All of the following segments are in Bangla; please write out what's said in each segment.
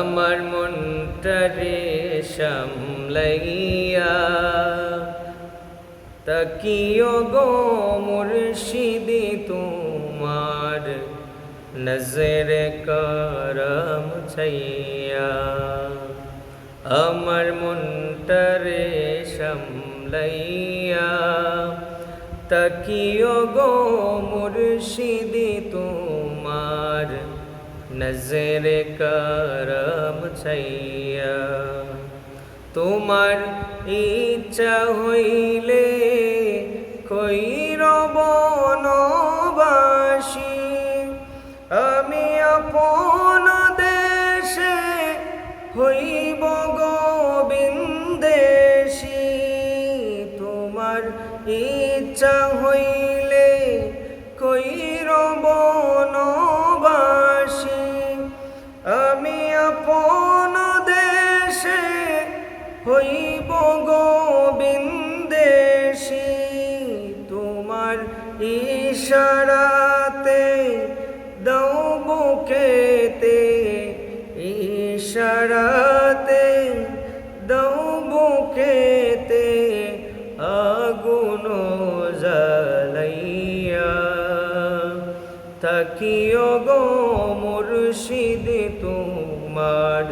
আমার মনটারে সামলাইয়া তাকিও গো মুর্শিদি তোমার নজরে করম ছাইয়া। আমার মনটারে সামলাইয়া তাকিও গো মুর্শিদি তোমার নজরে করম ছাইয়া। তোমার ইচ্ছা হইলে কইরব বনবাসী, আমি আপন দেশে হইব গোবিন্দেশী। তোমার ইচ্ছা হইলে কইরব বনবাসী, আমি আপন দেশে হইব গোবিন্দেশী। তোমার ইশারাতে দাও বুকেতে, ইশারাতে দাও বুকেতে আগুন জ্বালাইয়া। তাকিও গো মুর্শিদি তোমার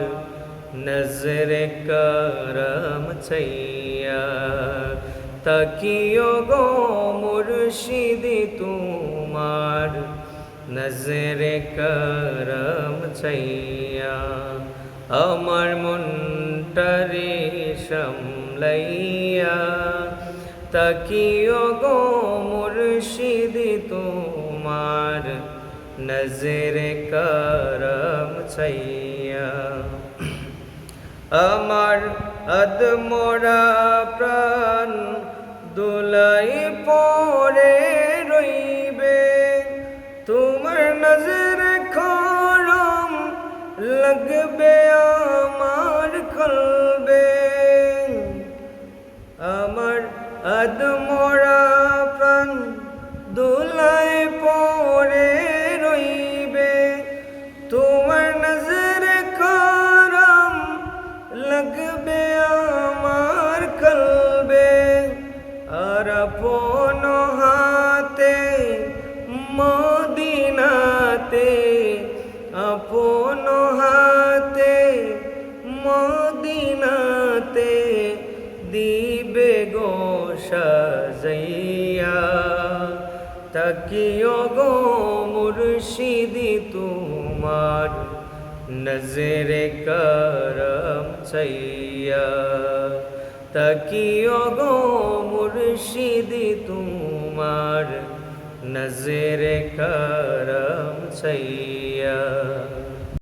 নজরে করম ছাইয়া। তাকিও গো মুর্শিদি তোমার নজরে করম ছাইয়া। আমার মনটারে সামলাইয়া তাকিও গো মুর্শিদি তোমার নজরে করম ছাইয়া। আমার আদমরা প্রাণ দুলাই পরে রইবে, তোমার নজরে করম লাগবে আমার কলবে। আমার আদমরা প্রাণ দুলাই পরে রইবে, তোমার নজরে করম লাগবে আমার কলবে। আর আপন হাতে মদিনাতে, আপন হাতে মদিনাতে দিবে গো সাজাইয়া। তাকিও গো মুর্শিদি তোমার নজরে করম ছাইয়া। তাকিও গো মুর্শিদি তোমার নজরে করম ছাইয়া।